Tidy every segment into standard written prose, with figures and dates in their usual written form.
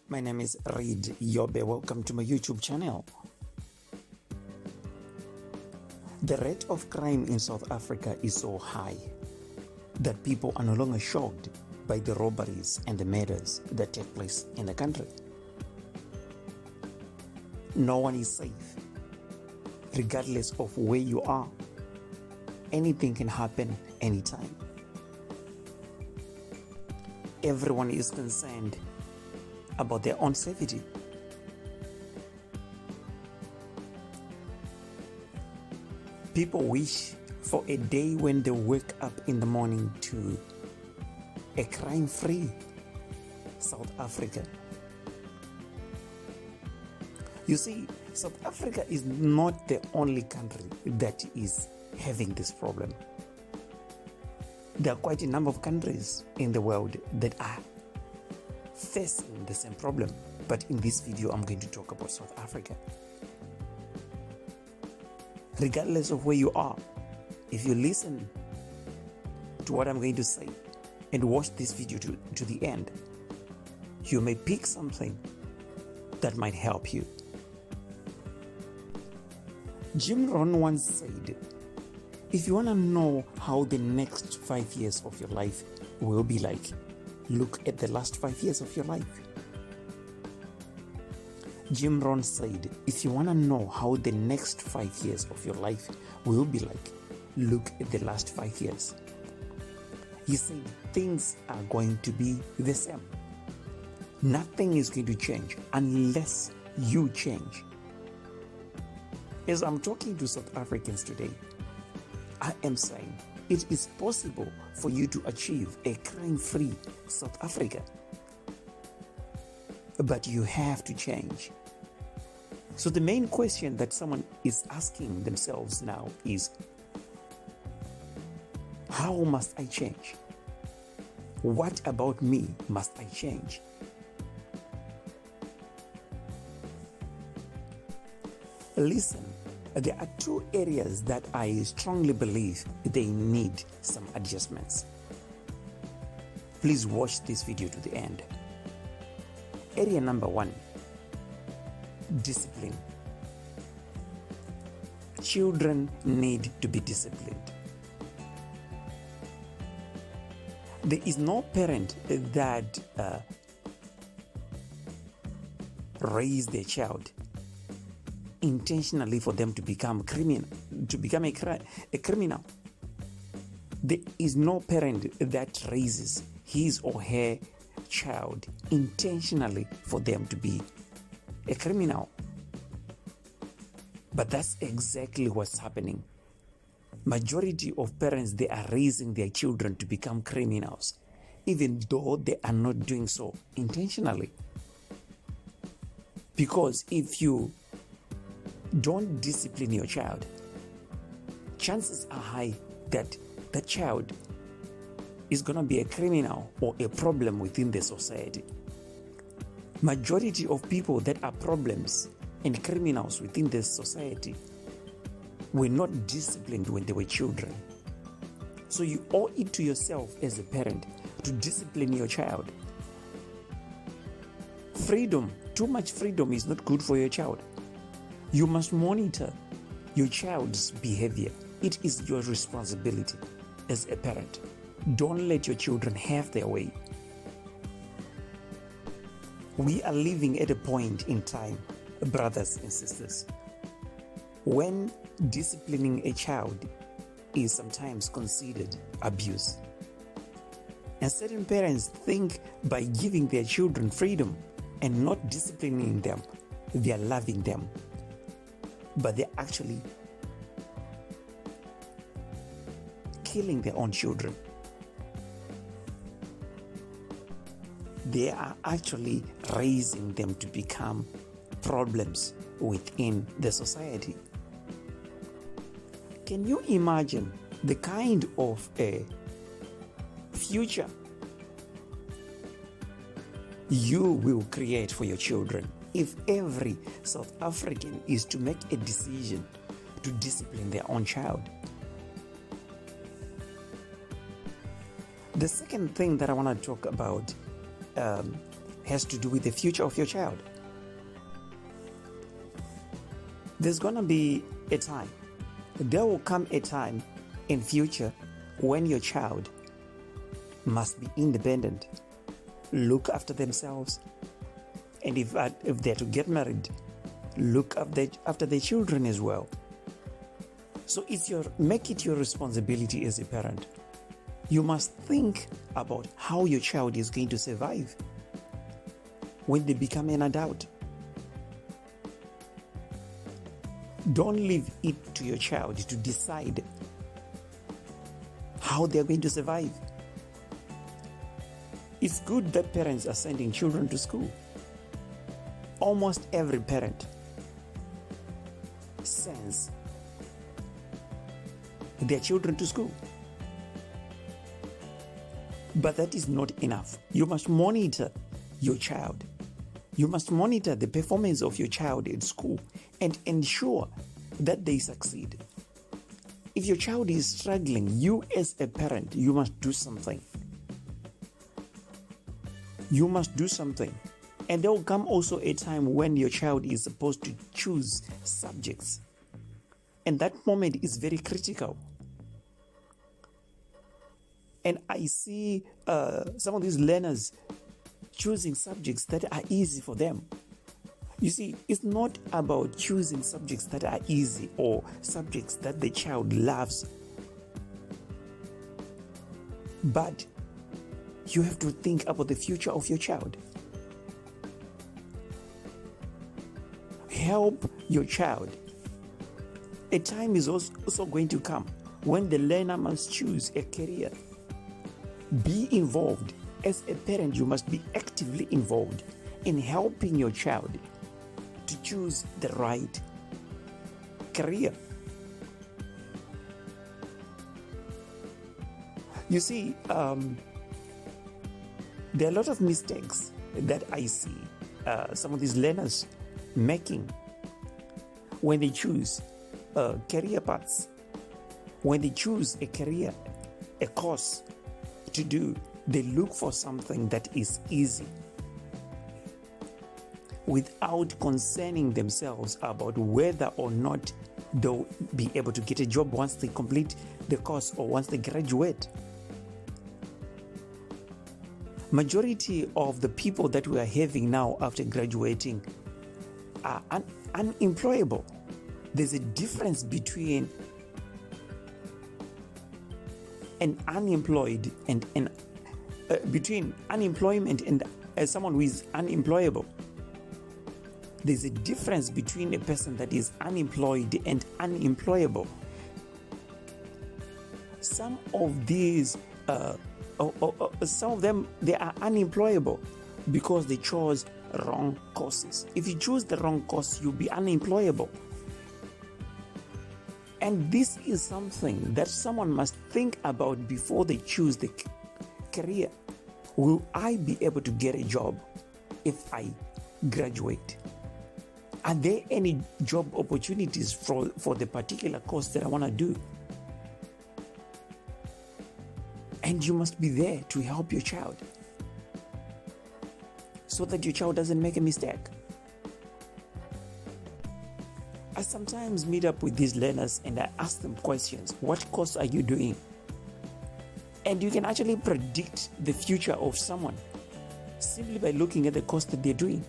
My name is Reid Yobe. Welcome to my YouTube channel. The rate of crime in South Africa is so high that people are no longer shocked by the robberies and the murders that take place in the country. No one is safe, regardless of where you are. Anything can happen anytime. Everyone is concerned about their own safety. People wish for a day when they wake up in the morning to a crime-free South Africa. You see, South Africa is not the only country that is having this problem. There are quite a number of countries in the world that are facing the same problem. But in this video, I'm going to talk about South Africa. Regardless of where you are, if you listen to what I'm going to say and watch this video to the end, you may pick something that might help you. Jim Rohn once said, if you want to know how the next 5 years of your life will be like, look at the last 5 years of your life. Jim Rohn said, if you want to know how the next 5 years of your life will be like, look at the last 5 years. He said things are going to be the same. Nothing is going to change unless you change. As I'm talking to South Africans today, I am saying it is possible for you to achieve a crime-free South Africa. But you have to change. So the main question that someone is asking themselves now is, how must I change? What about me must I change? Listen, there are two areas that I strongly believe they need some adjustments. Please watch this video to the end. Area number 1, discipline. Children need to be disciplined. There is no parent that raise their child intentionally for them to become a criminal. There is no parent that raises his or her child intentionally for them to be a criminal. But that's exactly what's happening. Majority of parents, they are raising their children to become criminals, even though they are not doing so intentionally. Because if you don't discipline your child, chances are high that the child is going to be a criminal or a problem within the society. Majority of people that are problems and criminals within the society were not disciplined when they were children. So you owe it to yourself as a parent to discipline your child. Freedom, too much freedom is not good for your child. You must monitor your child's behavior. It is your responsibility as a parent. Don't let your children have their way. We are living at a point in time, brothers and sisters, when disciplining a child is sometimes considered abuse. And certain parents think by giving their children freedom and not disciplining them, they are loving them. But they're actually killing their own children. They are actually raising them to become problems within the society. Can you imagine the kind of a future you will create for your children if every South African is to make a decision to discipline their own child? The second thing that I want to talk about has to do with the future of your child. There's going to be a time, there will come a time in future when your child must be independent, look after themselves, and if they're to get married, look after their children as well. So make it your responsibility as a parent. You must think about how your child is going to survive when they become an adult. Don't leave it to your child to decide how they're going to survive. It's good that parents are sending children to school. Almost every parent sends their children to school. But that is not enough. You must monitor your child. You must monitor the performance of your child at school and ensure that they succeed. If your child is struggling, you as a parent, you must do something. You must do something. And there will come also a time when your child is supposed to choose subjects. And that moment is very critical. And I see some of these learners choosing subjects that are easy for them. You see, it's not about choosing subjects that are easy or subjects that the child loves. But you have to think about the future of your child. Help your child. A time is also going to come when the learner must choose a career. Be involved. As a parent, you must be actively involved in helping your child to choose the right career. You see, there are a lot of mistakes that I see some of these learners making when they choose career paths. When they choose a career, a course to do, they look for something that is easy without concerning themselves about whether or not they'll be able to get a job once they complete the course or once they graduate. Majority of the people that we are having now after graduating are unemployable. There's a difference between an unemployed and between unemployment and someone who is unemployable. There's a difference between a person that is unemployed and unemployable. Some of these, some of them, they are unemployable because they chose wrong courses. If you choose the wrong course, you'll be unemployable. And this is something that someone must think about before they choose the career. Will I be able to get a job if I graduate? Are there any job opportunities for the particular course that I want to do? And you must be there to help your child so that your child doesn't make a mistake. I sometimes meet up with these learners and I ask them questions. What course are you doing? And you can actually predict the future of someone simply by looking at the course that they're doing,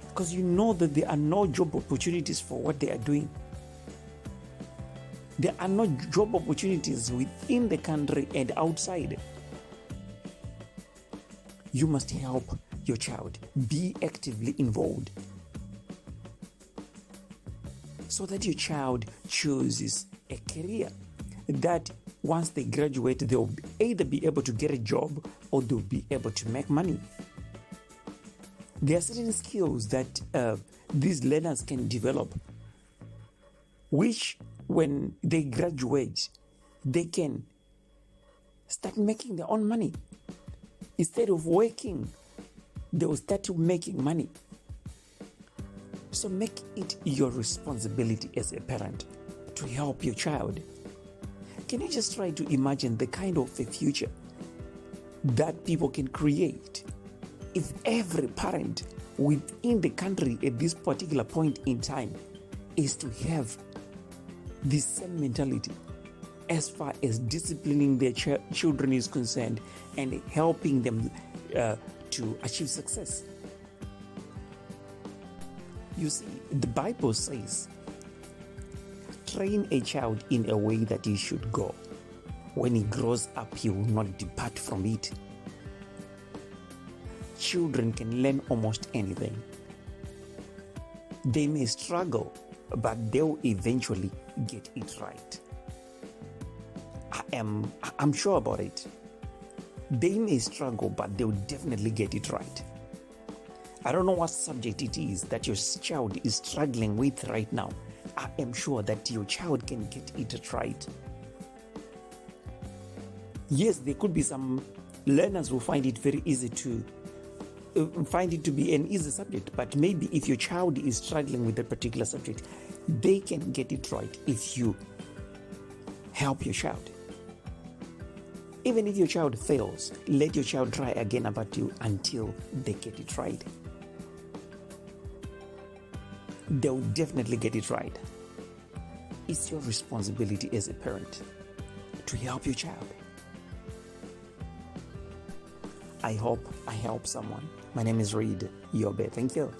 because you know that there are no job opportunities for what they are doing. There are no job opportunities within the country and outside. You must help your child. Be actively involved so that your child chooses a career that once they graduate, they'll either be able to get a job or they'll be able to make money. There are certain skills that these learners can develop, which when they graduate, they can start making their own money. Instead of working, they will start making money. So make it your responsibility as a parent to help your child. Can you just try to imagine the kind of a future that people can create If every parent within the country at this particular point in time is to have this same mentality as far as disciplining their children is concerned and helping them to achieve success. You see, the Bible says, train a child in a way that he should go. When he grows up, he will not depart from it. Children can learn almost anything. They may struggle, but they'll eventually get it right. I'm sure about it. They may struggle, but they'll definitely get it right. I don't know what subject it is that your child is struggling with right now. I am sure that your child can get it right. Yes, there could be some learners who find it very easy to find it to be an easy subject, but maybe if your child is struggling with a particular subject, they can get it right if you help your child. Even if your child fails, let your child try again about you until they get it right. They'll definitely get it right. It's your responsibility as a parent to help your child. I hope I help someone. My name is Reid Yobe. Thank you.